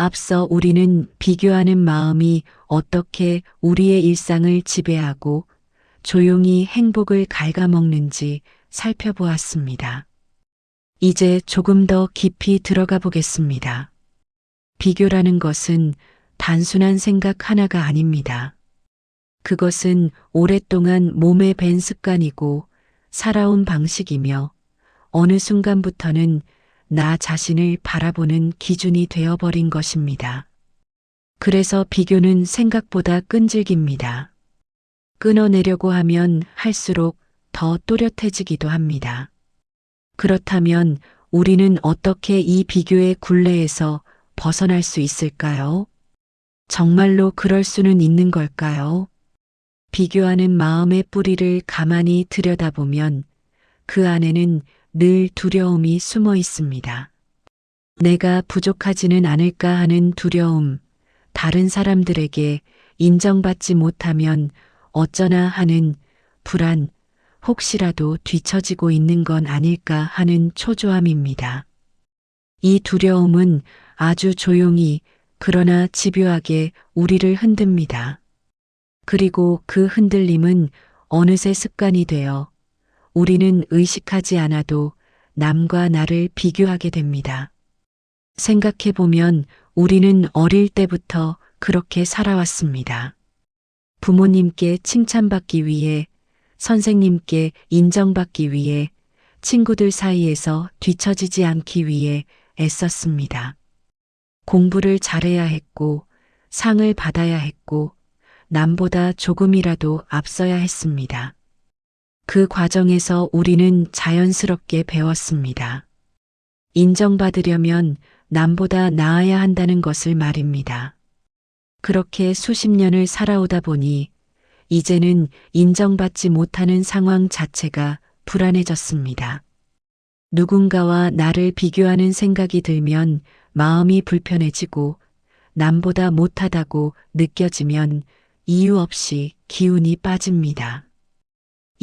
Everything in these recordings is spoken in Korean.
앞서 우리는 비교하는 마음이 어떻게 우리의 일상을 지배하고 조용히 행복을 갉아먹는지 살펴보았습니다. 이제 조금 더 깊이 들어가 보겠습니다. 비교라는 것은 단순한 생각 하나가 아닙니다. 그것은 오랫동안 몸에 밴 습관이고 살아온 방식이며 어느 순간부터는 나 자신을 바라보는 기준이 되어버린 것입니다. 그래서 비교는 생각보다 끈질깁니다. 끊어내려고 하면 할수록 더 또렷해지기도 합니다. 그렇다면 우리는 어떻게 이 비교의 굴레에서 벗어날 수 있을까요? 정말로 그럴 수는 있는 걸까요? 비교하는 마음의 뿌리를 가만히 들여다보면 그 안에는 늘 두려움이 숨어 있습니다. 내가 부족하지는 않을까 하는 두려움, 다른 사람들에게 인정받지 못하면 어쩌나 하는 불안, 혹시라도 뒤처지고 있는 건 아닐까 하는 초조함입니다. 이 두려움은 아주 조용히 그러나 집요하게 우리를 흔듭니다. 그리고 그 흔들림은 어느새 습관이 되어 우리는 의식하지 않아도 남과 나를 비교하게 됩니다. 생각해보면 우리는 어릴 때부터 그렇게 살아왔습니다. 부모님께 칭찬받기 위해, 선생님께 인정받기 위해, 친구들 사이에서 뒤처지지 않기 위해 애썼습니다. 공부를 잘해야 했고, 상을 받아야 했고, 남보다 조금이라도 앞서야 했습니다. 그 과정에서 우리는 자연스럽게 배웠습니다. 인정받으려면 남보다 나아야 한다는 것을 말입니다. 그렇게 수십 년을 살아오다 보니 이제는 인정받지 못하는 상황 자체가 불안해졌습니다. 누군가와 나를 비교하는 생각이 들면 마음이 불편해지고 남보다 못하다고 느껴지면 이유 없이 기운이 빠집니다.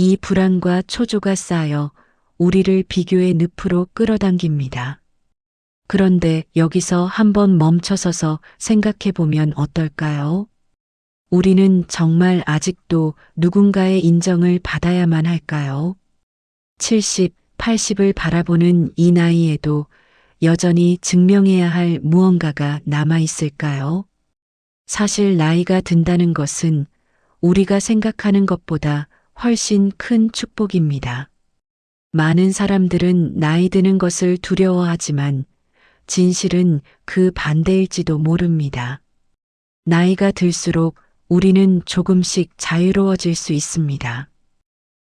이 불안과 초조가 쌓여 우리를 비교의 늪으로 끌어당깁니다. 그런데 여기서 한번 멈춰서서 생각해 보면 어떨까요? 우리는 정말 아직도 누군가의 인정을 받아야만 할까요? 70, 80을 바라보는 이 나이에도 여전히 증명해야 할 무언가가 남아 있을까요? 사실 나이가 든다는 것은 우리가 생각하는 것보다 훨씬 큰 축복입니다. 많은 사람들은 나이 드는 것을 두려워하지만 진실은 그 반대일지도 모릅니다. 나이가 들수록 우리는 조금씩 자유로워질 수 있습니다.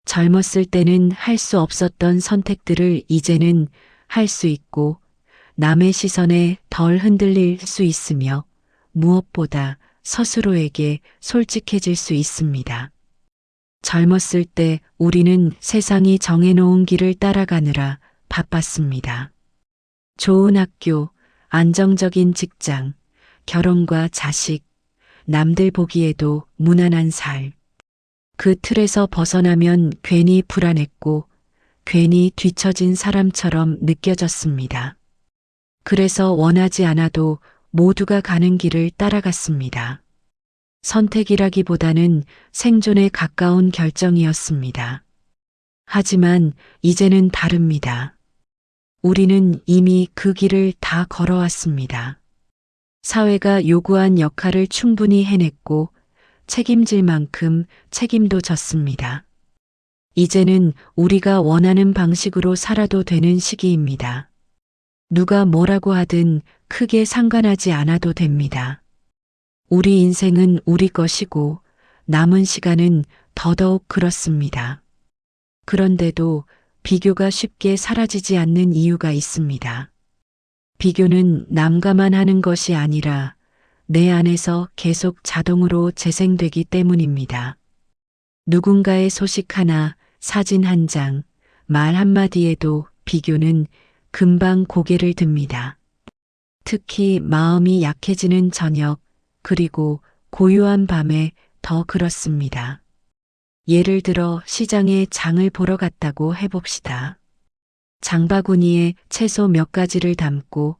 젊었을 때는 할 수 없었던 선택들을 이제는 할 수 있고 남의 시선에 덜 흔들릴 수 있으며 무엇보다 스스로에게 솔직해질 수 있습니다. 젊었을 때 우리는 세상이 정해놓은 길을 따라가느라 바빴습니다. 좋은 학교, 안정적인 직장, 결혼과 자식, 남들 보기에도 무난한 삶. 그 틀에서 벗어나면 괜히 불안했고 괜히 뒤처진 사람처럼 느껴졌습니다. 그래서 원하지 않아도 모두가 가는 길을 따라갔습니다. 선택이라기보다는 생존에 가까운 결정이었습니다. 하지만 이제는 다릅니다. 우리는 이미 그 길을 다 걸어왔습니다. 사회가 요구한 역할을 충분히 해냈고 책임질 만큼 책임도 졌습니다. 이제는 우리가 원하는 방식으로 살아도 되는 시기입니다. 누가 뭐라고 하든 크게 상관하지 않아도 됩니다. 우리 인생은 우리 것이고 남은 시간은 더더욱 그렇습니다. 그런데도 비교가 쉽게 사라지지 않는 이유가 있습니다. 비교는 남과만 하는 것이 아니라 내 안에서 계속 자동으로 재생되기 때문입니다. 누군가의 소식 하나, 사진 한 장, 말 한마디에도 비교는 금방 고개를 듭니다. 특히 마음이 약해지는 저녁, 그리고 고요한 밤에 더 그렇습니다. 예를 들어 시장에 장을 보러 갔다고 해봅시다. 장바구니에 채소 몇 가지를 담고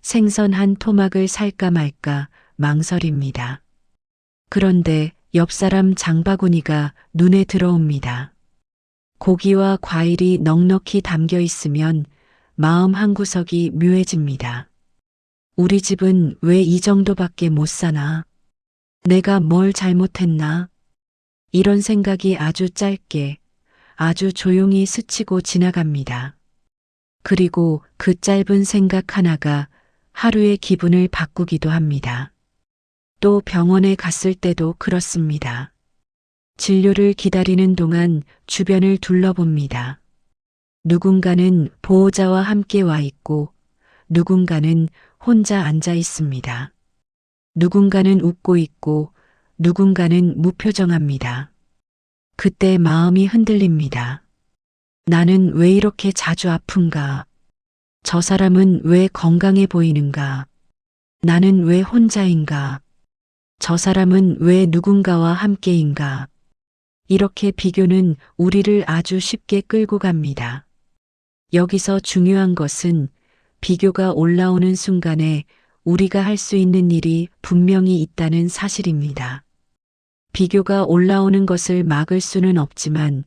생선 한 토막을 살까 말까 망설입니다. 그런데 옆 사람 장바구니가 눈에 들어옵니다. 고기와 과일이 넉넉히 담겨 있으면 마음 한구석이 묘해집니다. 우리 집은 왜 이 정도밖에 못 사나? 내가 뭘 잘못했나? 이런 생각이 아주 짧게, 아주 조용히 스치고 지나갑니다. 그리고 그 짧은 생각 하나가 하루의 기분을 바꾸기도 합니다. 또 병원에 갔을 때도 그렇습니다. 진료를 기다리는 동안 주변을 둘러봅니다. 누군가는 보호자와 함께 와 있고, 누군가는 혼자 앉아 있습니다. 누군가는 웃고 있고, 누군가는 무표정합니다. 그때 마음이 흔들립니다. 나는 왜 이렇게 자주 아픈가? 저 사람은 왜 건강해 보이는가? 나는 왜 혼자인가? 저 사람은 왜 누군가와 함께인가? 이렇게 비교는 우리를 아주 쉽게 끌고 갑니다. 여기서 중요한 것은 비교가 올라오는 순간에 우리가 할 수 있는 일이 분명히 있다는 사실입니다. 비교가 올라오는 것을 막을 수는 없지만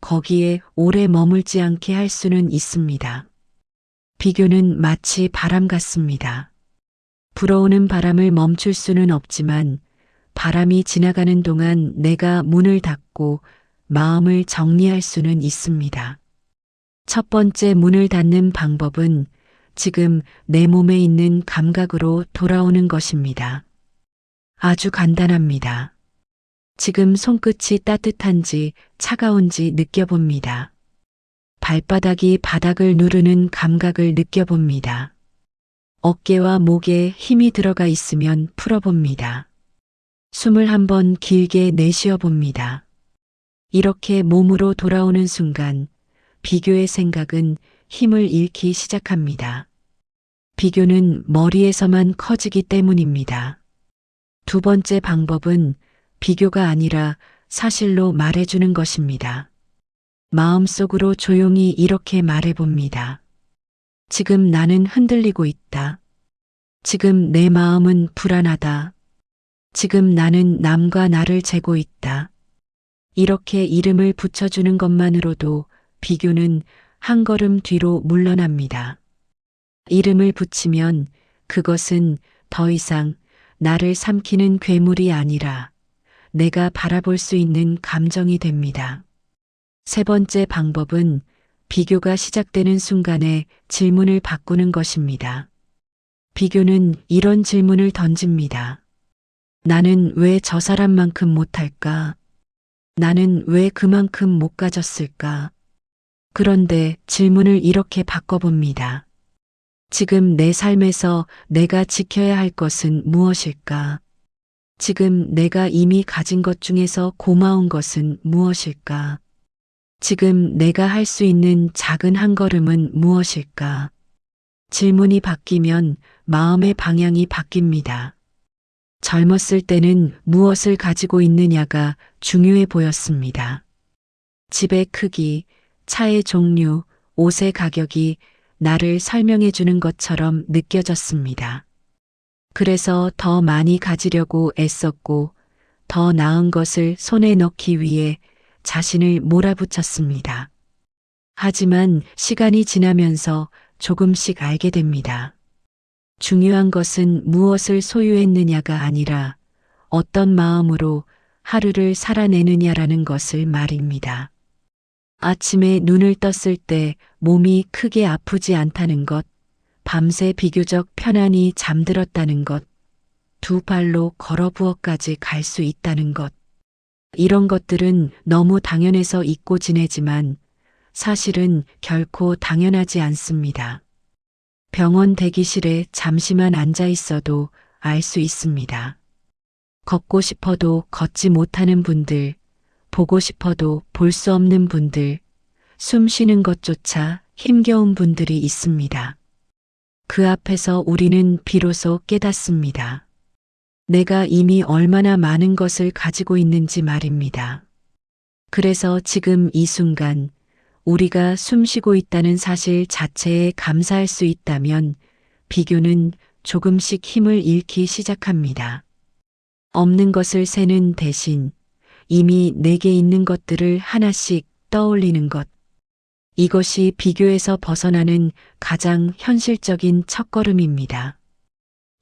거기에 오래 머물지 않게 할 수는 있습니다. 비교는 마치 바람 같습니다. 불어오는 바람을 멈출 수는 없지만 바람이 지나가는 동안 내가 문을 닫고 마음을 정리할 수는 있습니다. 첫 번째 문을 닫는 방법은 지금 내 몸에 있는 감각으로 돌아오는 것입니다. 아주 간단합니다. 지금 손끝이 따뜻한지 차가운지 느껴봅니다. 발바닥이 바닥을 누르는 감각을 느껴봅니다. 어깨와 목에 힘이 들어가 있으면 풀어봅니다. 숨을 한번 길게 내쉬어 봅니다. 이렇게 몸으로 돌아오는 순간 비교의 생각은 힘을 잃기 시작합니다. 비교는 머리에서만 커지기 때문입니다. 두 번째 방법은 비교가 아니라 사실로 말해주는 것입니다. 마음속으로 조용히 이렇게 말해봅니다. 지금 나는 흔들리고 있다. 지금 내 마음은 불안하다. 지금 나는 남과 나를 재고 있다. 이렇게 이름을 붙여주는 것만으로도 비교는 한 걸음 뒤로 물러납니다. 이름을 붙이면 그것은 더 이상 나를 삼키는 괴물이 아니라 내가 바라볼 수 있는 감정이 됩니다. 세 번째 방법은 비교가 시작되는 순간에 질문을 바꾸는 것입니다. 비교는 이런 질문을 던집니다. 나는 왜 저 사람만큼 못할까? 나는 왜 그만큼 못 가졌을까? 그런데 질문을 이렇게 바꿔봅니다. 지금 내 삶에서 내가 지켜야 할 것은 무엇일까? 지금 내가 이미 가진 것 중에서 고마운 것은 무엇일까? 지금 내가 할 수 있는 작은 한 걸음은 무엇일까? 질문이 바뀌면 마음의 방향이 바뀝니다. 젊었을 때는 무엇을 가지고 있느냐가 중요해 보였습니다. 집의 크기, 차의 종류, 옷의 가격이 나를 설명해 주는 것처럼 느껴졌습니다. 그래서 더 많이 가지려고 애썼고 더 나은 것을 손에 넣기 위해 자신을 몰아붙였습니다. 하지만 시간이 지나면서 조금씩 알게 됩니다. 중요한 것은 무엇을 소유했느냐가 아니라 어떤 마음으로 하루를 살아내느냐라는 것을 말입니다. 아침에 눈을 떴을 때 몸이 크게 아프지 않다는 것, 밤새 비교적 편안히 잠들었다는 것, 두 발로 걸어 부엌까지 갈 수 있다는 것. 이런 것들은 너무 당연해서 잊고 지내지만 사실은 결코 당연하지 않습니다. 병원 대기실에 잠시만 앉아 있어도 알 수 있습니다. 걷고 싶어도 걷지 못하는 분들, 보고 싶어도 볼 수 없는 분들, 숨 쉬는 것조차 힘겨운 분들이 있습니다. 그 앞에서 우리는 비로소 깨닫습니다. 내가 이미 얼마나 많은 것을 가지고 있는지 말입니다. 그래서 지금 이 순간 우리가 숨 쉬고 있다는 사실 자체에 감사할 수 있다면 비교는 조금씩 힘을 잃기 시작합니다. 없는 것을 세는 대신 이미 내게 있는 것들을 하나씩 떠올리는 것. 이것이 비교에서 벗어나는 가장 현실적인 첫걸음입니다.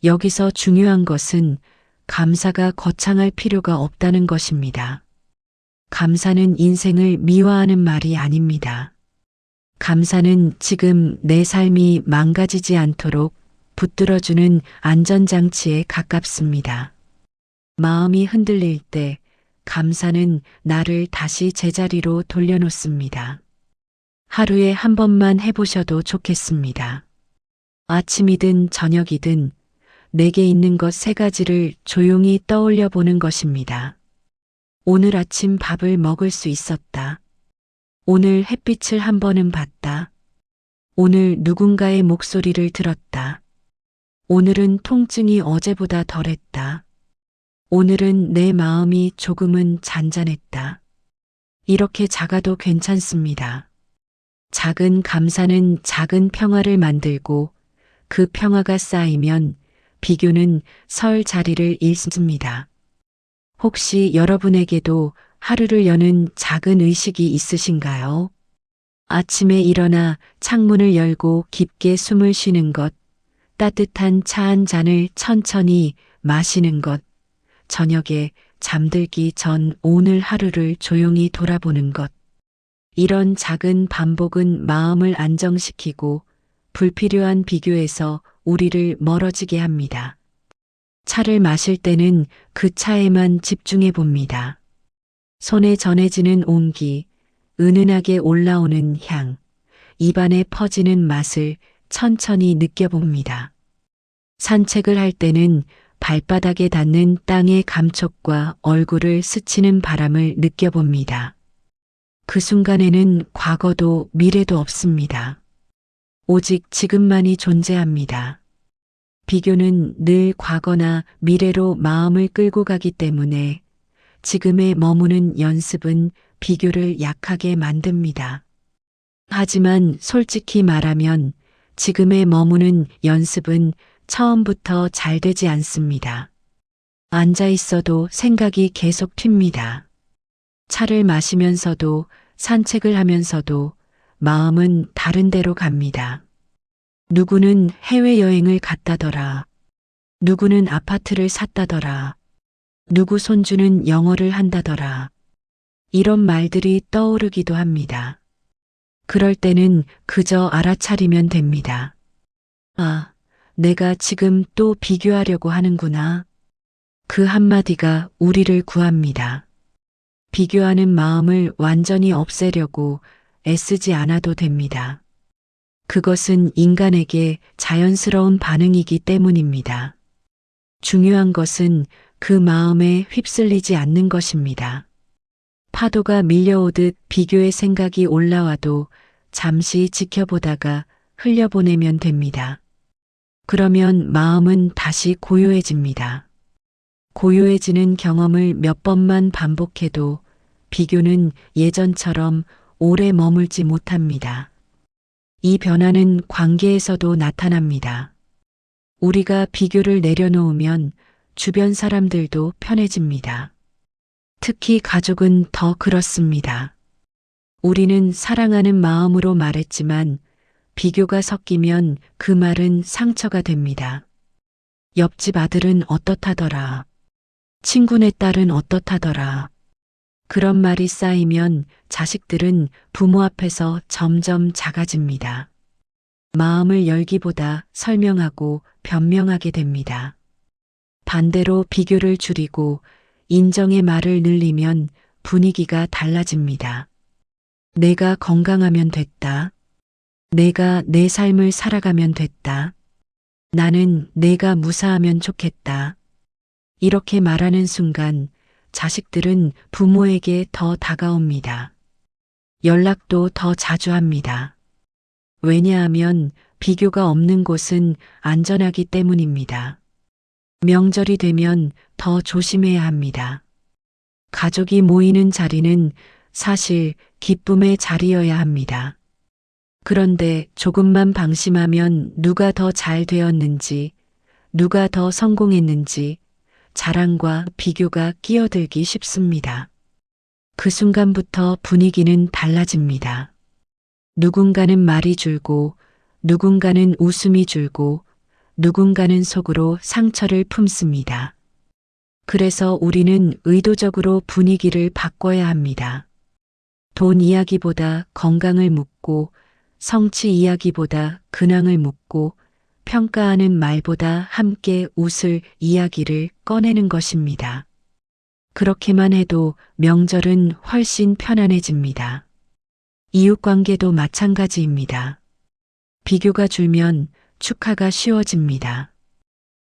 여기서 중요한 것은 감사가 거창할 필요가 없다는 것입니다. 감사는 인생을 미화하는 말이 아닙니다. 감사는 지금 내 삶이 망가지지 않도록 붙들어주는 안전장치에 가깝습니다. 마음이 흔들릴 때 감사는 나를 다시 제자리로 돌려놓습니다. 하루에 한 번만 해보셔도 좋겠습니다. 아침이든 저녁이든 내게 있는 것 3가지를 조용히 떠올려 보는 것입니다. 오늘 아침 밥을 먹을 수 있었다. 오늘 햇빛을 한 번은 봤다. 오늘 누군가의 목소리를 들었다. 오늘은 통증이 어제보다 덜했다. 오늘은 내 마음이 조금은 잔잔했다. 이렇게 작아도 괜찮습니다. 작은 감사는 작은 평화를 만들고 그 평화가 쌓이면 비교는 설 자리를 잃습니다. 혹시 여러분에게도 하루를 여는 작은 의식이 있으신가요? 아침에 일어나 창문을 열고 깊게 숨을 쉬는 것, 따뜻한 차 한 잔을 천천히 마시는 것, 저녁에 잠들기 전 오늘 하루를 조용히 돌아보는 것. 이런 작은 반복은 마음을 안정시키고 불필요한 비교에서 우리를 멀어지게 합니다. 차를 마실 때는 그 차에만 집중해 봅니다. 손에 전해지는 온기, 은은하게 올라오는 향, 입안에 퍼지는 맛을 천천히 느껴봅니다. 산책을 할 때는 발바닥에 닿는 땅의 감촉과 얼굴을 스치는 바람을 느껴봅니다. 그 순간에는 과거도 미래도 없습니다. 오직 지금만이 존재합니다. 비교는 늘 과거나 미래로 마음을 끌고 가기 때문에 지금에 머무는 연습은 비교를 약하게 만듭니다. 하지만 솔직히 말하면 지금에 머무는 연습은 처음부터 잘 되지 않습니다. 앉아 있어도 생각이 계속 튑니다. 차를 마시면서도 산책을 하면서도 마음은 다른 데로 갑니다. 누구는 해외여행을 갔다더라. 누구는 아파트를 샀다더라. 누구 손주는 영어를 한다더라. 이런 말들이 떠오르기도 합니다. 그럴 때는 그저 알아차리면 됩니다. 아, 내가 지금 또 비교하려고 하는구나. 그 한마디가 우리를 구합니다. 비교하는 마음을 완전히 없애려고 애쓰지 않아도 됩니다. 그것은 인간에게 자연스러운 반응이기 때문입니다. 중요한 것은 그 마음에 휩쓸리지 않는 것입니다. 파도가 밀려오듯 비교의 생각이 올라와도 잠시 지켜보다가 흘려보내면 됩니다. 그러면 마음은 다시 고요해집니다. 고요해지는 경험을 몇 번만 반복해도 비교는 예전처럼 오래 머물지 못합니다. 이 변화는 관계에서도 나타납니다. 우리가 비교를 내려놓으면 주변 사람들도 편해집니다. 특히 가족은 더 그렇습니다. 우리는 사랑하는 마음으로 말했지만 비교가 섞이면 그 말은 상처가 됩니다. 옆집 아들은 어떻다더라. 친구네 딸은 어떻다더라. 그런 말이 쌓이면 자식들은 부모 앞에서 점점 작아집니다. 마음을 열기보다 설명하고 변명하게 됩니다. 반대로 비교를 줄이고 인정의 말을 늘리면 분위기가 달라집니다. 내가 건강하면 됐다. 내가 내 삶을 살아가면 됐다. 나는 내가 무사하면 좋겠다. 이렇게 말하는 순간 자식들은 부모에게 더 다가옵니다. 연락도 더 자주 합니다. 왜냐하면 비교가 없는 곳은 안전하기 때문입니다. 명절이 되면 더 조심해야 합니다. 가족이 모이는 자리는 사실 기쁨의 자리여야 합니다. 그런데 조금만 방심하면 누가 더 잘 되었는지, 누가 더 성공했는지 자랑과 비교가 끼어들기 쉽습니다. 그 순간부터 분위기는 달라집니다. 누군가는 말이 줄고, 누군가는 웃음이 줄고, 누군가는 속으로 상처를 품습니다. 그래서 우리는 의도적으로 분위기를 바꿔야 합니다. 돈 이야기보다 건강을 묻고, 성취 이야기보다 근황을 묻고, 평가하는 말보다 함께 웃을 이야기를 꺼내는 것입니다. 그렇게만 해도 명절은 훨씬 편안해집니다. 이웃관계도 마찬가지입니다. 비교가 줄면 축하가 쉬워집니다.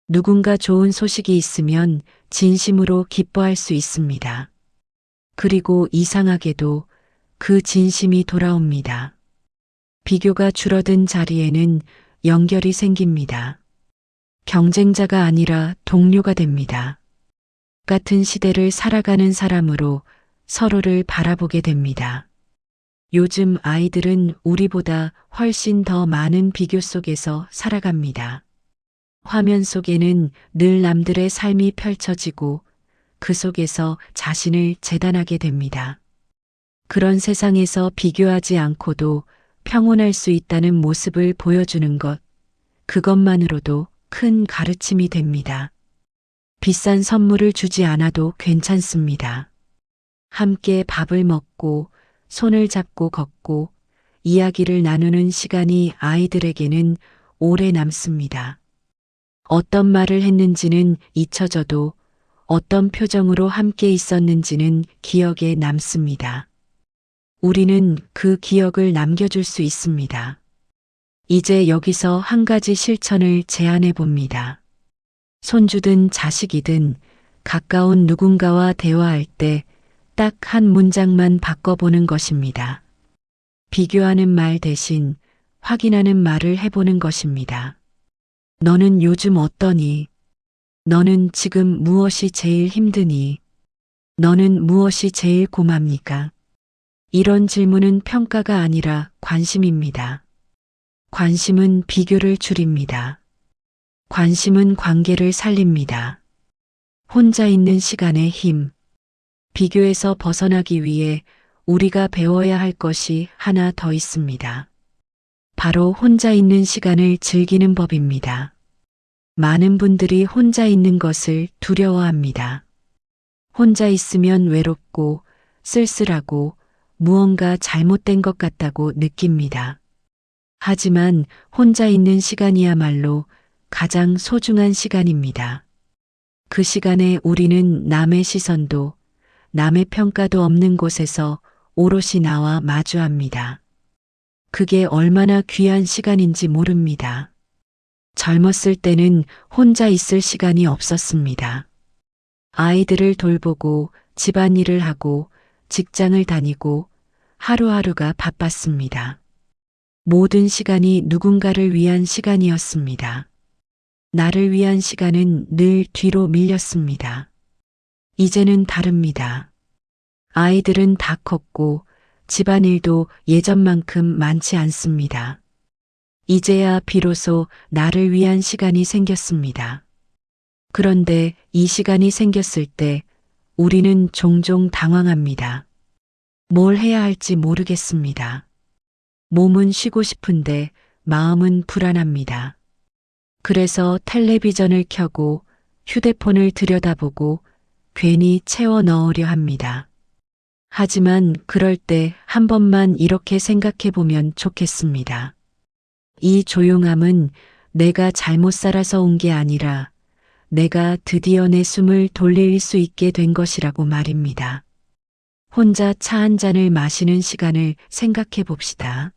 누군가 좋은 소식이 있으면 진심으로 기뻐할 수 있습니다. 그리고 이상하게도 그 진심이 돌아옵니다. 비교가 줄어든 자리에는 연결이 생깁니다. 경쟁자가 아니라 동료가 됩니다. 같은 시대를 살아가는 사람으로 서로를 바라보게 됩니다. 요즘 아이들은 우리보다 훨씬 더 많은 비교 속에서 살아갑니다. 화면 속에는 늘 남들의 삶이 펼쳐지고 그 속에서 자신을 재단하게 됩니다. 그런 세상에서 비교하지 않고도 평온할 수 있다는 모습을 보여주는 것, 그것만으로도 큰 가르침이 됩니다. 비싼 선물을 주지 않아도 괜찮습니다. 함께 밥을 먹고 손을 잡고 걷고 이야기를 나누는 시간이 아이들에게는 오래 남습니다. 어떤 말을 했는지는 잊혀져도 어떤 표정으로 함께 있었는지는 기억에 남습니다. 우리는 그 기억을 남겨줄 수 있습니다. 이제 여기서 한 가지 실천을 제안해 봅니다. 손주든 자식이든 가까운 누군가와 대화할 때 딱 한 문장만 바꿔보는 것입니다. 비교하는 말 대신 확인하는 말을 해보는 것입니다. 너는 요즘 어떠니? 너는 지금 무엇이 제일 힘드니? 너는 무엇이 제일 고맙니까? 이런 질문은 평가가 아니라 관심입니다. 관심은 비교를 줄입니다. 관심은 관계를 살립니다. 혼자 있는 시간의 힘. 비교에서 벗어나기 위해 우리가 배워야 할 것이 하나 더 있습니다. 바로 혼자 있는 시간을 즐기는 법입니다. 많은 분들이 혼자 있는 것을 두려워합니다. 혼자 있으면 외롭고 쓸쓸하고 무언가 잘못된 것 같다고 느낍니다. 하지만 혼자 있는 시간이야말로 가장 소중한 시간입니다. 그 시간에 우리는 남의 시선도 남의 평가도 없는 곳에서 오롯이 나와 마주합니다. 그게 얼마나 귀한 시간인지 모릅니다. 젊었을 때는 혼자 있을 시간이 없었습니다. 아이들을 돌보고 집안일을 하고 직장을 다니고 하루하루가 바빴습니다. 모든 시간이 누군가를 위한 시간이었습니다. 나를 위한 시간은 늘 뒤로 밀렸습니다. 이제는 다릅니다. 아이들은 다 컸고 집안일도 예전만큼 많지 않습니다. 이제야 비로소 나를 위한 시간이 생겼습니다. 그런데 이 시간이 생겼을 때 우리는 종종 당황합니다. 뭘 해야 할지 모르겠습니다. 몸은 쉬고 싶은데 마음은 불안합니다. 그래서 텔레비전을 켜고 휴대폰을 들여다보고 괜히 채워 넣으려 합니다. 하지만 그럴 때 한 번만 이렇게 생각해 보면 좋겠습니다. 이 조용함은 내가 잘못 살아서 온 게 아니라 내가 드디어 내 숨을 돌릴 수 있게 된 것이라고 말입니다. 혼자 차 한 잔을 마시는 시간을 생각해 봅시다.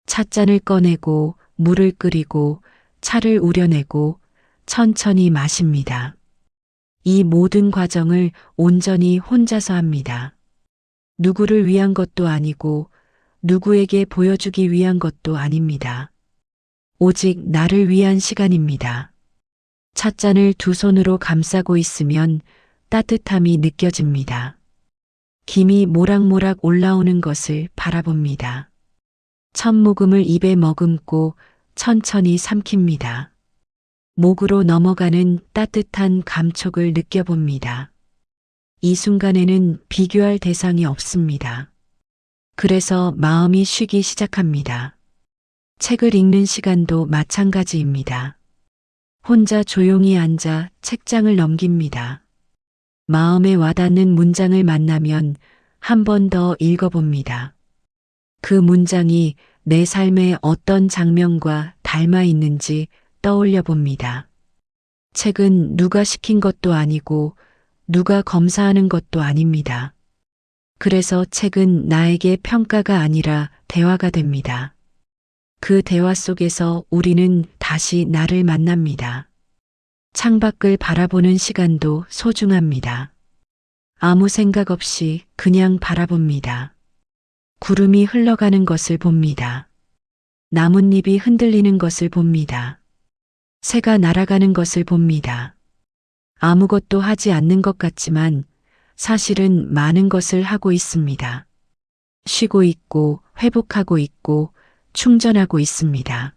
찻잔을 꺼내고 물을 끓이고 차를 우려내고 천천히 마십니다. 이 모든 과정을 온전히 혼자서 합니다. 누구를 위한 것도 아니고 누구에게 보여주기 위한 것도 아닙니다. 오직 나를 위한 시간입니다. 찻잔을 두 손으로 감싸고 있으면 따뜻함이 느껴집니다. 김이 모락모락 올라오는 것을 바라봅니다. 첫 모금을 입에 머금고 천천히 삼킵니다. 목으로 넘어가는 따뜻한 감촉을 느껴봅니다. 이 순간에는 비교할 대상이 없습니다. 그래서 마음이 쉬기 시작합니다. 책을 읽는 시간도 마찬가지입니다. 혼자 조용히 앉아 책장을 넘깁니다. 마음에 와닿는 문장을 만나면 한 번 더 읽어봅니다. 그 문장이 내 삶의 어떤 장면과 닮아 있는지 떠올려 봅니다. 책은 누가 시킨 것도 아니고 누가 검사하는 것도 아닙니다. 그래서 책은 나에게 평가가 아니라 대화가 됩니다. 그 대화 속에서 우리는 다시 나를 만납니다. 창밖을 바라보는 시간도 소중합니다. 아무 생각 없이 그냥 바라봅니다. 구름이 흘러가는 것을 봅니다. 나뭇잎이 흔들리는 것을 봅니다. 새가 날아가는 것을 봅니다. 아무것도 하지 않는 것 같지만 사실은 많은 것을 하고 있습니다. 쉬고 있고 회복하고 있고 충전하고 있습니다.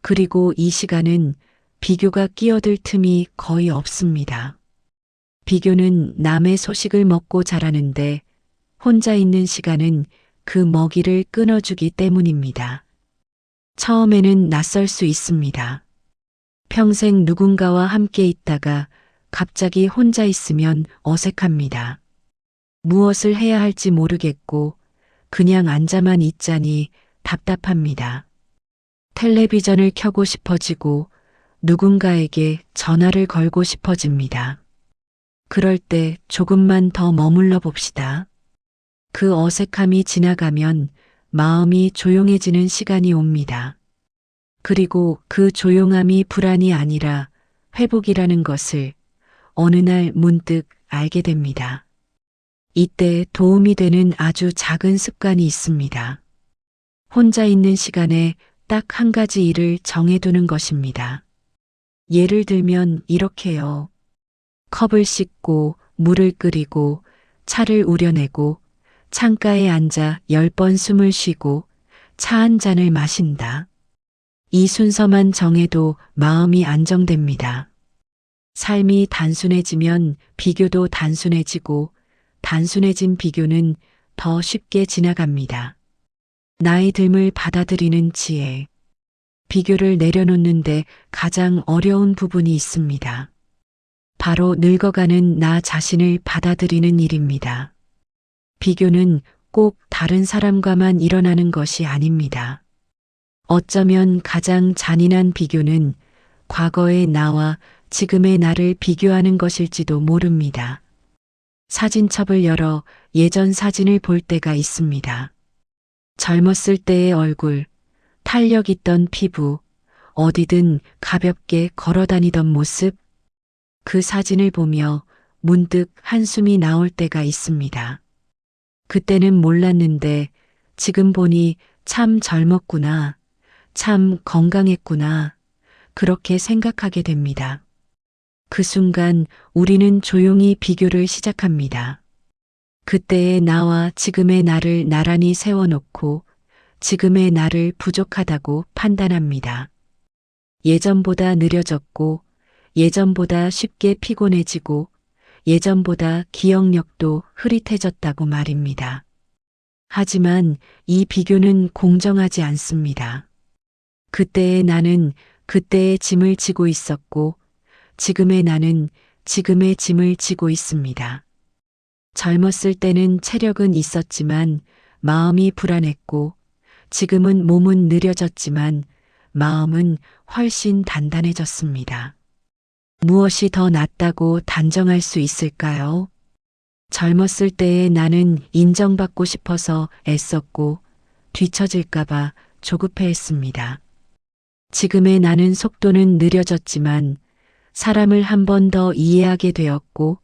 그리고 이 시간은 비교가 끼어들 틈이 거의 없습니다. 비교는 남의 소식을 먹고 자라는데 혼자 있는 시간은 그 먹이를 끊어주기 때문입니다. 처음에는 낯설 수 있습니다. 평생 누군가와 함께 있다가 갑자기 혼자 있으면 어색합니다. 무엇을 해야 할지 모르겠고 그냥 앉아만 있자니 답답합니다. 텔레비전을 켜고 싶어지고 누군가에게 전화를 걸고 싶어집니다. 그럴 때 조금만 더 머물러 봅시다. 그 어색함이 지나가면 마음이 조용해지는 시간이 옵니다. 그리고 그 조용함이 불안이 아니라 회복이라는 것을 어느 날 문득 알게 됩니다. 이때 도움이 되는 아주 작은 습관이 있습니다. 혼자 있는 시간에 딱 한 가지 일을 정해두는 것입니다. 예를 들면 이렇게요. 컵을 씻고 물을 끓이고 차를 우려내고 창가에 앉아 10번 숨을 쉬고 차 한 잔을 마신다. 이 순서만 정해도 마음이 안정됩니다. 삶이 단순해지면 비교도 단순해지고 단순해진 비교는 더 쉽게 지나갑니다. 나의 듦을 받아들이는 지혜. 비교를 내려놓는데 가장 어려운 부분이 있습니다. 바로 늙어가는 나 자신을 받아들이는 일입니다. 비교는 꼭 다른 사람과만 일어나는 것이 아닙니다. 어쩌면 가장 잔인한 비교는 과거의 나와 지금의 나를 비교하는 것일지도 모릅니다. 사진첩을 열어 예전 사진을 볼 때가 있습니다. 젊었을 때의 얼굴, 탄력 있던 피부, 어디든 가볍게 걸어 다니던 모습, 그 사진을 보며 문득 한숨이 나올 때가 있습니다. 그때는 몰랐는데 지금 보니 참 젊었구나, 참 건강했구나, 그렇게 생각하게 됩니다. 그 순간 우리는 조용히 비교를 시작합니다. 그때의 나와 지금의 나를 나란히 세워놓고 지금의 나를 부족하다고 판단합니다. 예전보다 느려졌고 예전보다 쉽게 피곤해지고 예전보다 기억력도 흐릿해졌다고 말입니다. 하지만 이 비교는 공정하지 않습니다. 그때의 나는 그때의 짐을 지고 있었고 지금의 나는 지금의 짐을 지고 있습니다. 젊었을 때는 체력은 있었지만 마음이 불안했고 지금은 몸은 느려졌지만 마음은 훨씬 단단해졌습니다. 무엇이 더 낫다고 단정할 수 있을까요? 젊었을 때의 나는 인정받고 싶어서 애썼고 뒤처질까봐 조급해했습니다. 지금의 나는 속도는 느려졌지만 사람을 한 번 더 이해하게 되었고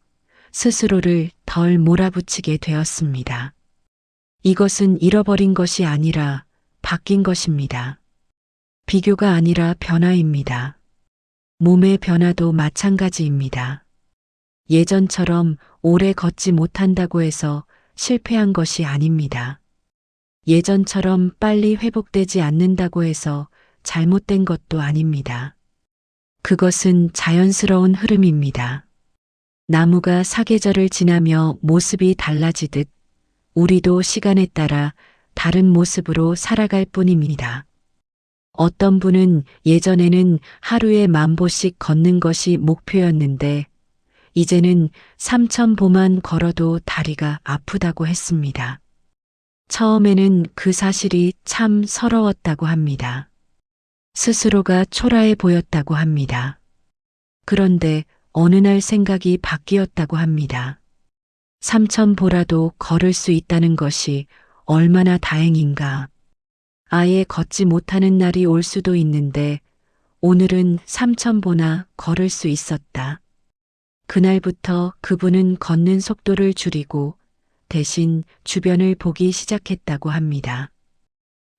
스스로를 덜 몰아붙이게 되었습니다. 이것은 잃어버린 것이 아니라 바뀐 것입니다. 비교가 아니라 변화입니다. 몸의 변화도 마찬가지입니다. 예전처럼 오래 걷지 못한다고 해서 실패한 것이 아닙니다. 예전처럼 빨리 회복되지 않는다고 해서 잘못된 것도 아닙니다. 그것은 자연스러운 흐름입니다. 나무가 사계절을 지나며 모습이 달라지듯 우리도 시간에 따라 다른 모습으로 살아갈 뿐입니다. 어떤 분은 예전에는 하루에 10,000보씩 걷는 것이 목표였는데 이제는 3,000보만 걸어도 다리가 아프다고 했습니다. 처음에는 그 사실이 참 서러웠다고 합니다. 스스로가 초라해 보였다고 합니다. 그런데 어느 날 생각이 바뀌었다고 합니다. 3,000보라도 걸을 수 있다는 것이 얼마나 다행인가. 아예 걷지 못하는 날이 올 수도 있는데 오늘은 3,000보나 걸을 수 있었다. 그날부터 그분은 걷는 속도를 줄이고 대신 주변을 보기 시작했다고 합니다.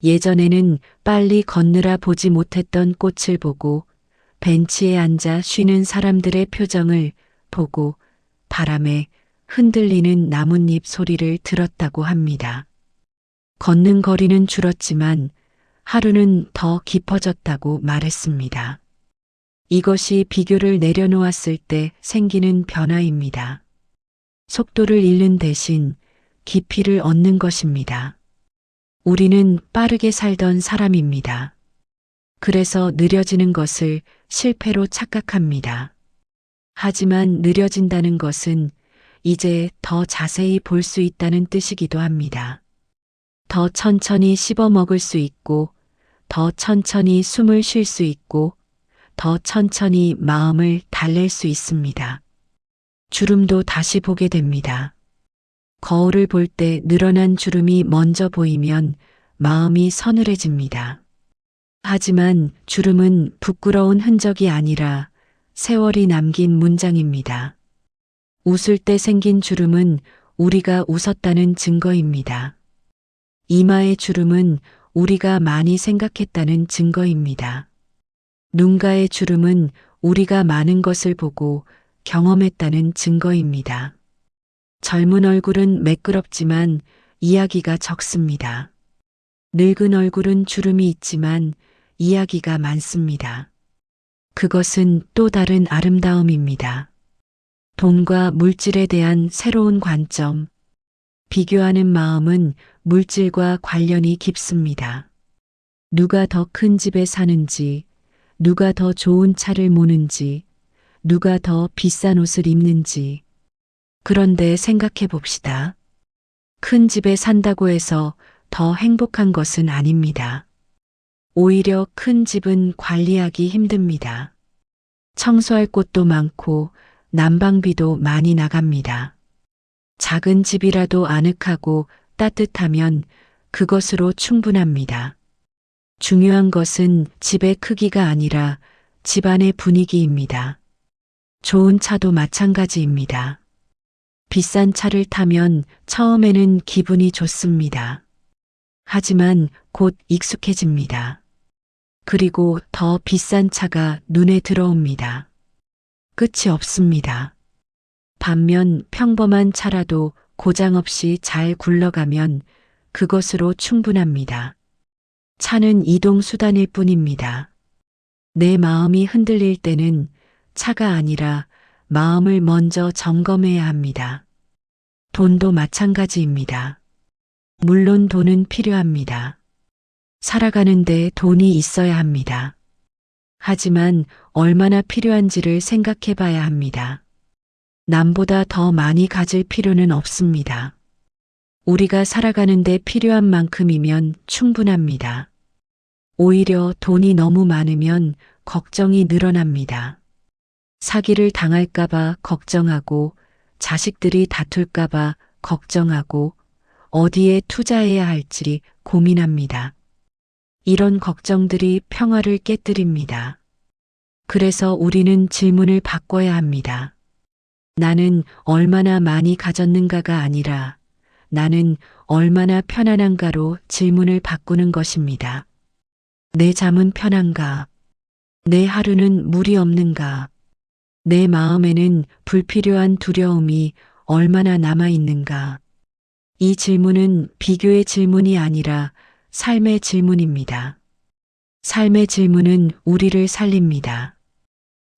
예전에는 빨리 걷느라 보지 못했던 꽃을 보고 벤치에 앉아 쉬는 사람들의 표정을 보고 바람에 흔들리는 나뭇잎 소리를 들었다고 합니다. 걷는 거리는 줄었지만 하루는 더 깊어졌다고 말했습니다. 이것이 비교를 내려놓았을 때 생기는 변화입니다. 속도를 잃는 대신 깊이를 얻는 것입니다. 우리는 빠르게 살던 사람입니다. 그래서 느려지는 것을 실패로 착각합니다. 하지만 느려진다는 것은 이제 더 자세히 볼 수 있다는 뜻이기도 합니다. 더 천천히 씹어 먹을 수 있고, 더 천천히 숨을 쉴 수 있고, 더 천천히 마음을 달랠 수 있습니다. 주름도 다시 보게 됩니다. 거울을 볼 때 늘어난 주름이 먼저 보이면 마음이 서늘해집니다. 하지만 주름은 부끄러운 흔적이 아니라 세월이 남긴 문장입니다. 웃을 때 생긴 주름은 우리가 웃었다는 증거입니다. 이마의 주름은 우리가 많이 생각했다는 증거입니다. 눈가의 주름은 우리가 많은 것을 보고 경험했다는 증거입니다. 젊은 얼굴은 매끄럽지만 이야기가 적습니다. 늙은 얼굴은 주름이 있지만 이야기가 많습니다. 그것은 또 다른 아름다움입니다. 돈과 물질에 대한 새로운 관점. 비교하는 마음은 물질과 관련이 깊습니다. 누가 더 큰 집에 사는지, 누가 더 좋은 차를 모는지, 누가 더 비싼 옷을 입는지. 그런데 생각해 봅시다. 큰 집에 산다고 해서 더 행복한 것은 아닙니다. 오히려 큰 집은 관리하기 힘듭니다. 청소할 곳도 많고 난방비도 많이 나갑니다. 작은 집이라도 아늑하고 따뜻하면 그것으로 충분합니다. 중요한 것은 집의 크기가 아니라 집안의 분위기입니다. 좋은 차도 마찬가지입니다. 비싼 차를 타면 처음에는 기분이 좋습니다. 하지만 곧 익숙해집니다. 그리고 더 비싼 차가 눈에 들어옵니다. 끝이 없습니다. 반면 평범한 차라도 고장 없이 잘 굴러가면 그것으로 충분합니다. 차는 이동수단일 뿐입니다. 내 마음이 흔들릴 때는 차가 아니라 마음을 먼저 점검해야 합니다. 돈도 마찬가지입니다. 물론 돈은 필요합니다. 살아가는데 돈이 있어야 합니다. 하지만 얼마나 필요한지를 생각해 봐야 합니다. 남보다 더 많이 가질 필요는 없습니다. 우리가 살아가는데 필요한 만큼이면 충분합니다. 오히려 돈이 너무 많으면 걱정이 늘어납니다. 사기를 당할까봐 걱정하고, 자식들이 다툴까봐 걱정하고, 어디에 투자해야 할지 고민합니다. 이런 걱정들이 평화를 깨뜨립니다. 그래서 우리는 질문을 바꿔야 합니다. 나는 얼마나 많이 가졌는가가 아니라 나는 얼마나 편안한가로 질문을 바꾸는 것입니다. 내 잠은 편한가? 내 하루는 무리 없는가? 내 마음에는 불필요한 두려움이 얼마나 남아 있는가? 이 질문은 비교의 질문이 아니라 삶의 질문입니다. 삶의 질문은 우리를 살립니다.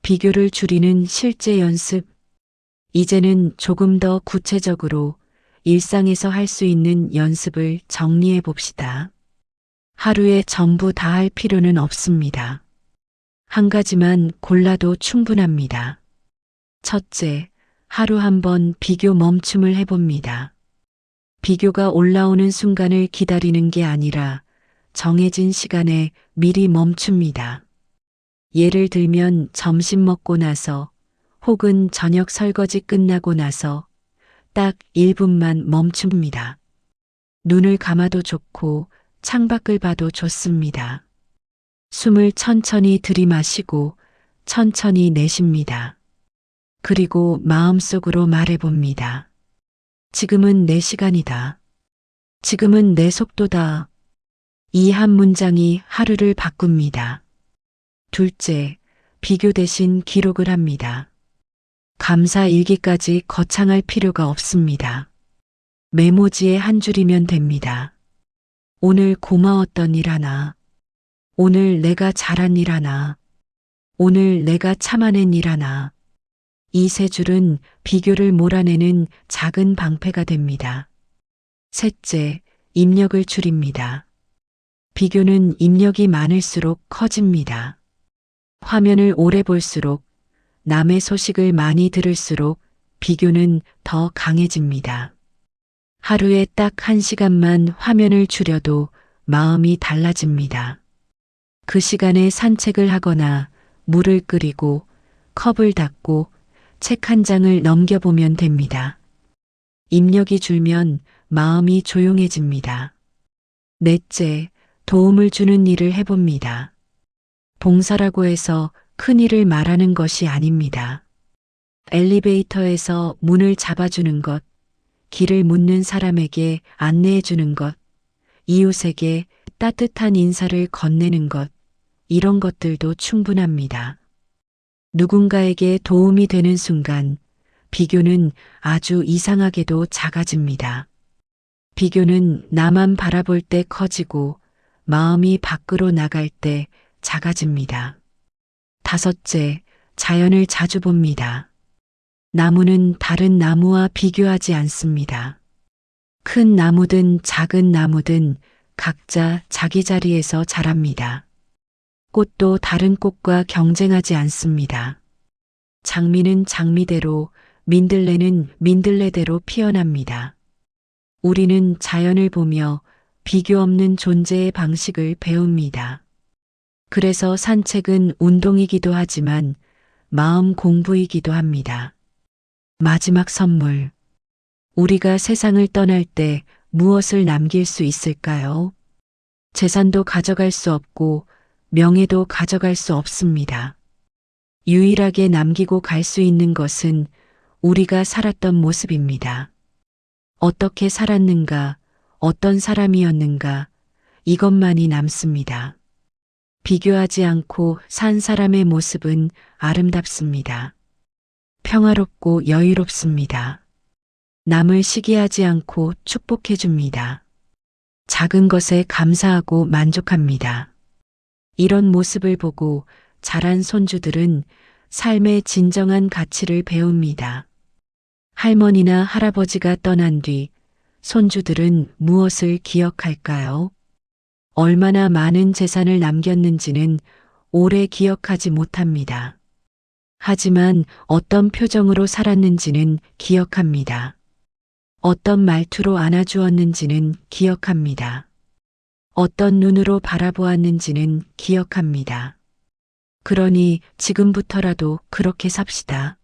비교를 줄이는 실제 연습. 이제는 조금 더 구체적으로 일상에서 할 수 있는 연습을 정리해 봅시다. 하루에 전부 다 할 필요는 없습니다. 한 가지만 골라도 충분합니다. 첫째, 하루 한 번 비교 멈춤을 해봅니다. 비교가 올라오는 순간을 기다리는 게 아니라 정해진 시간에 미리 멈춥니다. 예를 들면 점심 먹고 나서 혹은 저녁 설거지 끝나고 나서 딱 1분만 멈춥니다. 눈을 감아도 좋고 창밖을 봐도 좋습니다. 숨을 천천히 들이마시고 천천히 내쉽니다. 그리고 마음속으로 말해봅니다. 지금은 내 시간이다. 지금은 내 속도다. 이 한 문장이 하루를 바꿉니다. 둘째, 비교 대신 기록을 합니다. 감사 일기까지 거창할 필요가 없습니다. 메모지에 한 줄이면 됩니다. 오늘 고마웠던 일 하나. 오늘 내가 잘한 일 하나. 오늘 내가 참아낸 일 하나. 이 세 줄은 비교를 몰아내는 작은 방패가 됩니다. 셋째, 입력을 줄입니다. 비교는 입력이 많을수록 커집니다. 화면을 오래 볼수록, 남의 소식을 많이 들을수록 비교는 더 강해집니다. 하루에 딱 1시간만 화면을 줄여도 마음이 달라집니다. 그 시간에 산책을 하거나 물을 끓이고 컵을 닦고 책 한 장을 넘겨보면 됩니다. 입력이 줄면 마음이 조용해집니다. 넷째, 도움을 주는 일을 해봅니다. 봉사라고 해서 큰 일을 말하는 것이 아닙니다. 엘리베이터에서 문을 잡아주는 것, 길을 묻는 사람에게 안내해주는 것, 이웃에게 따뜻한 인사를 건네는 것, 이런 것들도 충분합니다. 누군가에게 도움이 되는 순간 비교는 아주 이상하게도 작아집니다. 비교는 나만 바라볼 때 커지고 마음이 밖으로 나갈 때 작아집니다. 다섯째, 자연을 자주 봅니다. 나무는 다른 나무와 비교하지 않습니다. 큰 나무든 작은 나무든 각자 자기 자리에서 자랍니다. 꽃도 다른 꽃과 경쟁하지 않습니다. 장미는 장미대로, 민들레는 민들레대로 피어납니다. 우리는 자연을 보며 비교 없는 존재의 방식을 배웁니다. 그래서 산책은 운동이기도 하지만 마음 공부이기도 합니다. 마지막 선물. 우리가 세상을 떠날 때 무엇을 남길 수 있을까요? 재산도 가져갈 수 없고 명예도 가져갈 수 없습니다. 유일하게 남기고 갈 수 있는 것은 우리가 살았던 모습입니다. 어떻게 살았는가, 어떤 사람이었는가, 이것만이 남습니다. 비교하지 않고 산 사람의 모습은 아름답습니다. 평화롭고 여유롭습니다. 남을 시기하지 않고 축복해 줍니다. 작은 것에 감사하고 만족합니다. 이런 모습을 보고 자란 손주들은 삶의 진정한 가치를 배웁니다. 할머니나 할아버지가 떠난 뒤 손주들은 무엇을 기억할까요? 얼마나 많은 재산을 남겼는지는 오래 기억하지 못합니다. 하지만 어떤 표정으로 살았는지는 기억합니다. 어떤 말투로 안아주었는지는 기억합니다. 어떤 눈으로 바라보았는지는 기억합니다. 그러니 지금부터라도 그렇게 삽시다.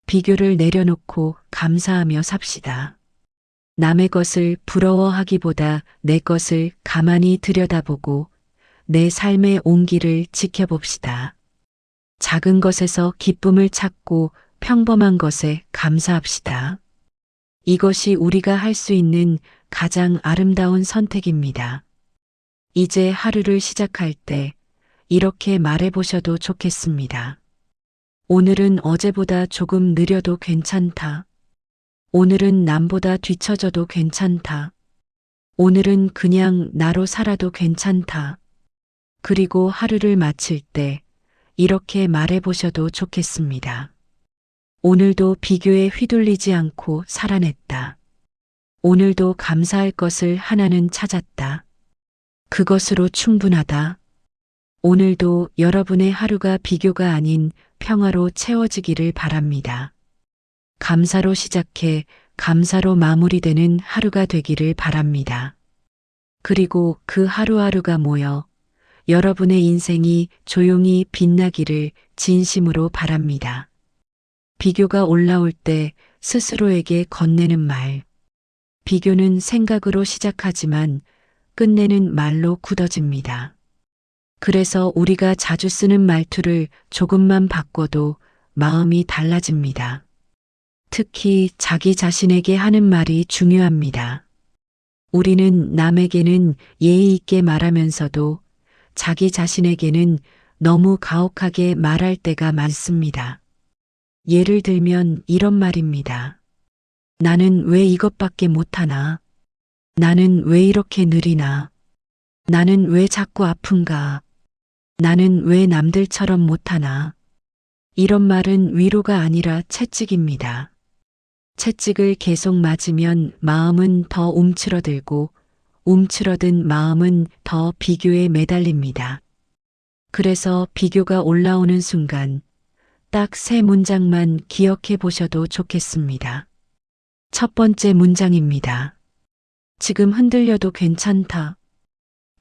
비교를 내려놓고 감사하며 삽시다. 남의 것을 부러워하기보다 내 것을 가만히 들여다보고 내 삶의 온기를 지켜봅시다. 작은 것에서 기쁨을 찾고 평범한 것에 감사합시다. 이것이 우리가 할 수 있는 가장 아름다운 선택입니다. 이제 하루를 시작할 때 이렇게 말해보셔도 좋겠습니다. 오늘은 어제보다 조금 느려도 괜찮다. 오늘은 남보다 뒤처져도 괜찮다. 오늘은 그냥 나로 살아도 괜찮다. 그리고 하루를 마칠 때 이렇게 말해보셔도 좋겠습니다. 오늘도 비교에 휘둘리지 않고 살아냈다. 오늘도 감사할 것을 하나는 찾았다. 그것으로 충분하다. 오늘도 여러분의 하루가 비교가 아닌 평화로 채워지기를 바랍니다. 감사로 시작해 감사로 마무리되는 하루가 되기를 바랍니다. 그리고 그 하루하루가 모여 여러분의 인생이 조용히 빛나기를 진심으로 바랍니다. 비교가 올라올 때 스스로에게 건네는 말. 비교는 생각으로 시작하지만 끝내는 말로 굳어집니다. 그래서 우리가 자주 쓰는 말투를 조금만 바꿔도 마음이 달라집니다. 특히 자기 자신에게 하는 말이 중요합니다. 우리는 남에게는 예의 있게 말하면서도 자기 자신에게는 너무 가혹하게 말할 때가 많습니다. 예를 들면 이런 말입니다. 나는 왜 이것밖에 못하나? 나는 왜 이렇게 느리나? 나는 왜 자꾸 아픈가? 나는 왜 남들처럼 못하나? 이런 말은 위로가 아니라 채찍입니다. 채찍을 계속 맞으면 마음은 더 움츠러들고 움츠러든 마음은 더 비교에 매달립니다. 그래서 비교가 올라오는 순간 딱 세 문장만 기억해 보셔도 좋겠습니다. 첫 번째 문장입니다. 지금 흔들려도 괜찮다.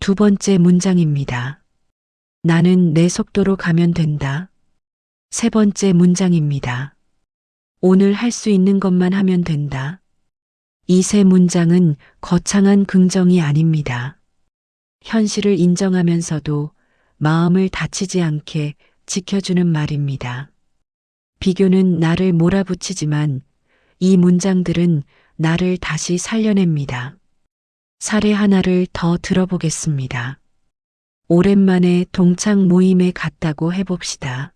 두 번째 문장입니다. 나는 내 속도로 가면 된다. 세 번째 문장입니다. 오늘 할 수 있는 것만 하면 된다. 이 세 문장은 거창한 긍정이 아닙니다. 현실을 인정하면서도 마음을 다치지 않게 지켜주는 말입니다. 비교는 나를 몰아붙이지만 이 문장들은 나를 다시 살려냅니다. 사례 하나를 더 들어보겠습니다. 오랜만에 동창 모임에 갔다고 해봅시다.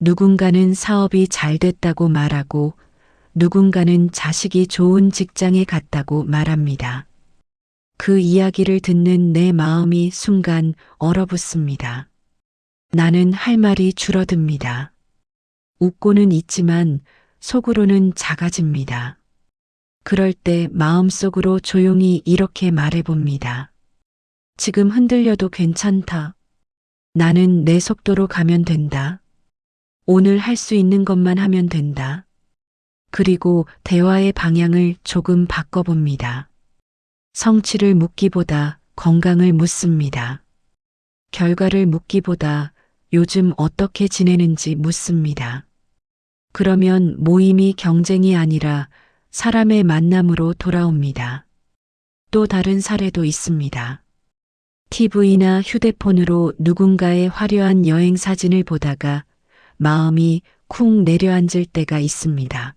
누군가는 사업이 잘 됐다고 말하고 누군가는 자식이 좋은 직장에 갔다고 말합니다. 그 이야기를 듣는 내 마음이 순간 얼어붙습니다. 나는 할 말이 줄어듭니다. 웃고는 있지만 속으로는 작아집니다. 그럴 때 마음속으로 조용히 이렇게 말해봅니다. 지금 흔들려도 괜찮다. 나는 내 속도로 가면 된다. 오늘 할 수 있는 것만 하면 된다. 그리고 대화의 방향을 조금 바꿔봅니다. 성취를 묻기보다 건강을 묻습니다. 결과를 묻기보다 요즘 어떻게 지내는지 묻습니다. 그러면 모임이 경쟁이 아니라 사람의 만남으로 돌아옵니다. 또 다른 사례도 있습니다. TV나 휴대폰으로 누군가의 화려한 여행 사진을 보다가 마음이 쿵 내려앉을 때가 있습니다.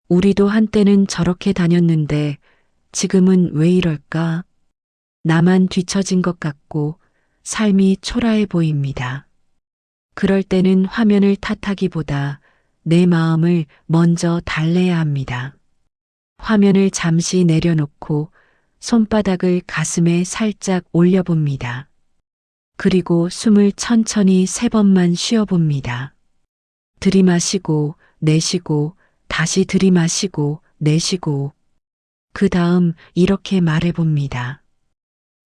우리도 한때는 저렇게 다녔는데 지금은 왜 이럴까? 나만 뒤처진 것 같고 삶이 초라해 보입니다. 그럴 때는 화면을 탓하기보다 내 마음을 먼저 달래야 합니다. 화면을 잠시 내려놓고 손바닥을 가슴에 살짝 올려봅니다. 그리고 숨을 천천히 3번만 쉬어봅니다. 들이마시고 내쉬고 다시 들이마시고 내쉬고 그 다음 이렇게 말해봅니다.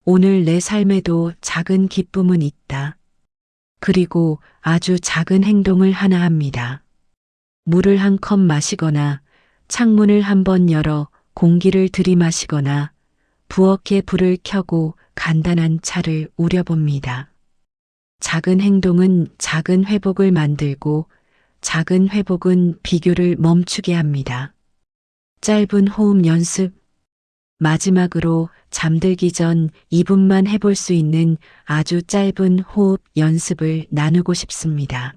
오늘 내 삶에도 작은 기쁨은 있다. 그리고 아주 작은 행동을 하나 합니다. 물을 한 컵 마시거나 창문을 한번 열어 공기를 들이마시거나 부엌에 불을 켜고 간단한 차를 우려봅니다. 작은 행동은 작은 회복을 만들고 작은 회복은 비교를 멈추게 합니다. 짧은 호흡 연습. 마지막으로 잠들기 전 2분만 해볼 수 있는 아주 짧은 호흡 연습을 나누고 싶습니다.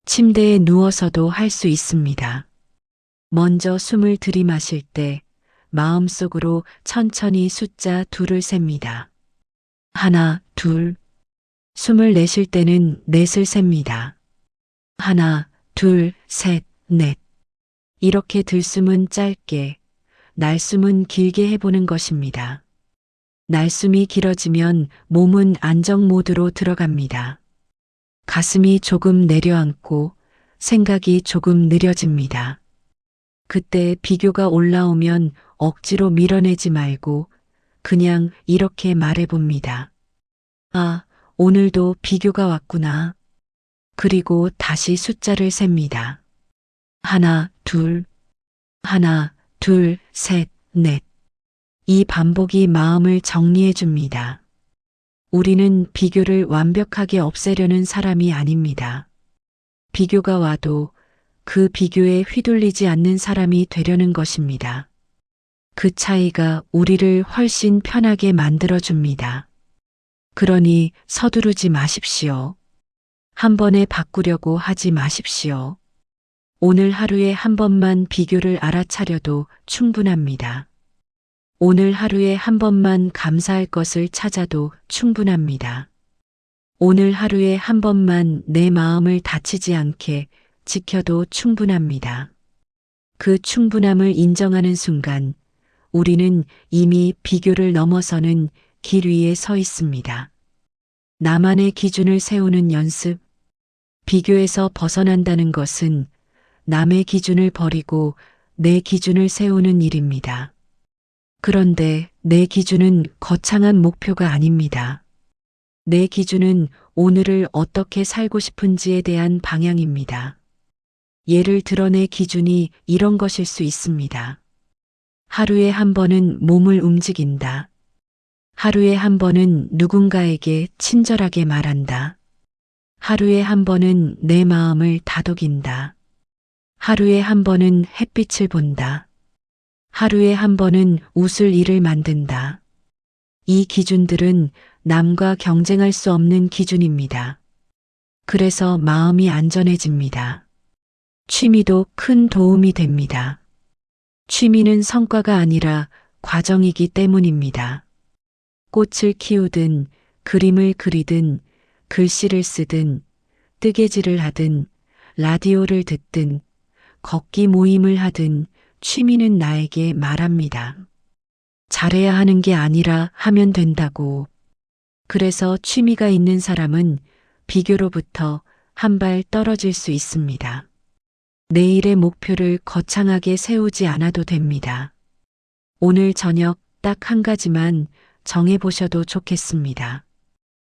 침대에 누워서도 할 수 있습니다. 먼저 숨을 들이마실 때 마음속으로 천천히 숫자 2를 셉니다. 1, 2. 숨을 내쉴 때는 넷을 셉니다. 1, 2, 셋, 넷. 이렇게 들숨은 짧게, 날숨은 길게 해보는 것입니다. 날숨이 길어지면 몸은 안정 모드로 들어갑니다. 가슴이 조금 내려앉고 생각이 조금 느려집니다. 그때 비교가 올라오면 억지로 밀어내지 말고 그냥 이렇게 말해봅니다. 아, 오늘도 비교가 왔구나. 그리고 다시 숫자를 셉니다. 하나, 둘, 하나, 둘, 셋, 넷. 이 반복이 마음을 정리해 줍니다. 우리는 비교를 완벽하게 없애려는 사람이 아닙니다. 비교가 와도 그 비교에 휘둘리지 않는 사람이 되려는 것입니다. 그 차이가 우리를 훨씬 편하게 만들어줍니다. 그러니 서두르지 마십시오. 한 번에 바꾸려고 하지 마십시오. 오늘 하루에 한 번만 비교를 알아차려도 충분합니다. 오늘 하루에 한 번만 감사할 것을 찾아도 충분합니다. 오늘 하루에 한 번만 내 마음을 다치지 않게 지켜도 충분합니다. 그 충분함을 인정하는 순간 우리는 이미 비교를 넘어서는 길 위에 서 있습니다. 나만의 기준을 세우는 연습. 비교에서 벗어난다는 것은 남의 기준을 버리고 내 기준을 세우는 일입니다. 그런데 내 기준은 거창한 목표가 아닙니다. 내 기준은 오늘을 어떻게 살고 싶은지에 대한 방향입니다. 예를 들어 내 기준이 이런 것일 수 있습니다. 하루에 한 번은 몸을 움직인다. 하루에 한 번은 누군가에게 친절하게 말한다. 하루에 한 번은 내 마음을 다독인다. 하루에 한 번은 햇빛을 본다. 하루에 한 번은 웃을 일을 만든다. 이 기준들은 남과 경쟁할 수 없는 기준입니다. 그래서 마음이 안전해집니다. 취미도 큰 도움이 됩니다. 취미는 성과가 아니라 과정이기 때문입니다. 꽃을 키우든, 그림을 그리든, 글씨를 쓰든, 뜨개질을 하든, 라디오를 듣든, 걷기 모임을 하든, 취미는 나에게 말합니다. 잘해야 하는 게 아니라 하면 된다고. 그래서 취미가 있는 사람은 비교로부터 한 발 떨어질 수 있습니다. 내일의 목표를 거창하게 세우지 않아도 됩니다. 오늘 저녁 딱 한 가지만 정해보셔도 좋겠습니다.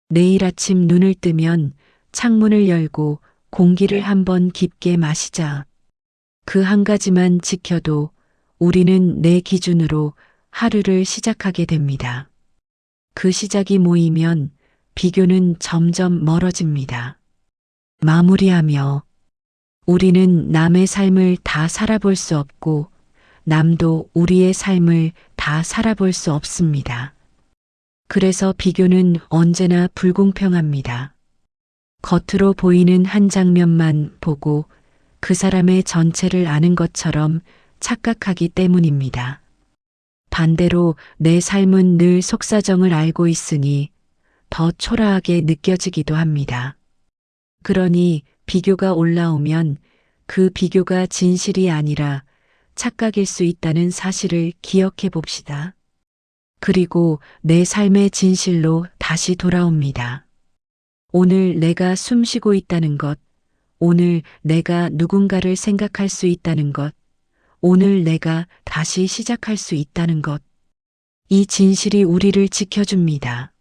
내일 아침 눈을 뜨면 창문을 열고 공기를 한번 깊게 마시자. 그 한 가지만 지켜도 우리는 내 기준으로 하루를 시작하게 됩니다. 그 시작이 모이면 비교는 점점 멀어집니다. 마무리하며 우리는 남의 삶을 다 살아볼 수 없고 남도 우리의 삶을 다 살아볼 수 없습니다. 그래서 비교는 언제나 불공평합니다. 겉으로 보이는 한 장면만 보고 그 사람의 전체를 아는 것처럼 착각하기 때문입니다. 반대로 내 삶은 늘 속사정을 알고 있으니 더 초라하게 느껴지기도 합니다. 그러니 비교가 올라오면 그 비교가 진실이 아니라 착각일 수 있다는 사실을 기억해 봅시다. 그리고 내 삶의 진실로 다시 돌아옵니다. 오늘 내가 숨 쉬고 있다는 것, 오늘 내가 누군가를 생각할 수 있다는 것, 오늘 내가 다시 시작할 수 있다는 것. 이 진실이 우리를 지켜줍니다.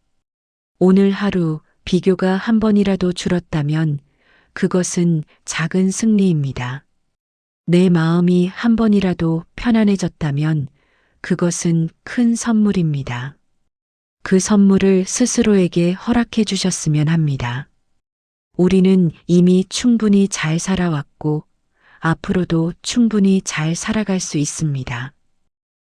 오늘 하루 비교가 한 번이라도 줄었다면 그것은 작은 승리입니다. 내 마음이 한 번이라도 편안해졌다면 그것은 큰 선물입니다. 그 선물을 스스로에게 허락해 주셨으면 합니다. 우리는 이미 충분히 잘 살아왔고 앞으로도 충분히 잘 살아갈 수 있습니다.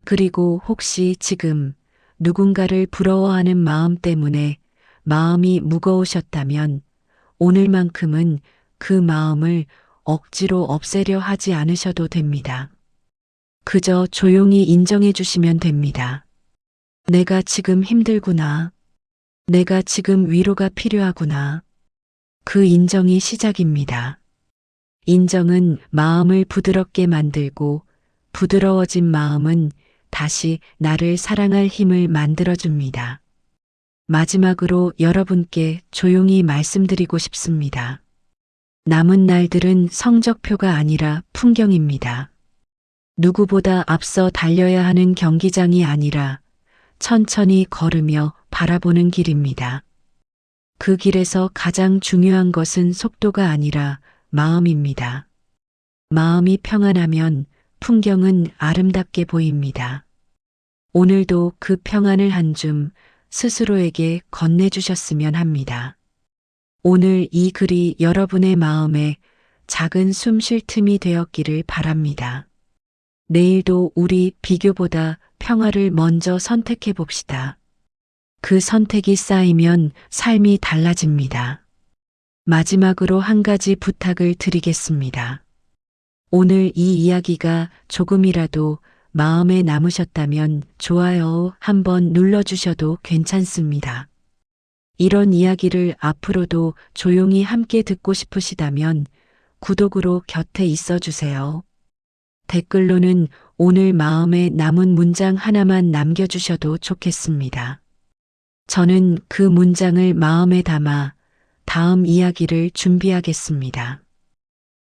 그리고 혹시 지금 누군가를 부러워하는 마음 때문에 마음이 무거우셨다면 오늘만큼은 그 마음을 억지로 없애려 하지 않으셔도 됩니다. 그저 조용히 인정해 주시면 됩니다. 내가 지금 힘들구나. 내가 지금 위로가 필요하구나. 그 인정이 시작입니다. 인정은 마음을 부드럽게 만들고 부드러워진 마음은 다시 나를 사랑할 힘을 만들어줍니다. 마지막으로 여러분께 조용히 말씀드리고 싶습니다. 남은 날들은 성적표가 아니라 풍경입니다. 누구보다 앞서 달려야 하는 경기장이 아니라 천천히 걸으며 바라보는 길입니다. 그 길에서 가장 중요한 것은 속도가 아니라 마음입니다. 마음이 평안하면 풍경은 아름답게 보입니다. 오늘도 그 평안을 한 줌 스스로에게 건네주셨으면 합니다. 오늘 이 글이 여러분의 마음에 작은 숨 쉴 틈이 되었기를 바랍니다. 내일도 우리 비교보다 평화를 먼저 선택해 봅시다. 그 선택이 쌓이면 삶이 달라집니다. 마지막으로 한 가지 부탁을 드리겠습니다. 오늘 이 이야기가 조금이라도 마음에 남으셨다면 좋아요 한번 눌러주셔도 괜찮습니다. 이런 이야기를 앞으로도 조용히 함께 듣고 싶으시다면 구독으로 곁에 있어 주세요. 댓글로는 오늘 마음에 남은 문장 하나만 남겨주셔도 좋겠습니다. 저는 그 문장을 마음에 담아 다음 이야기를 준비하겠습니다.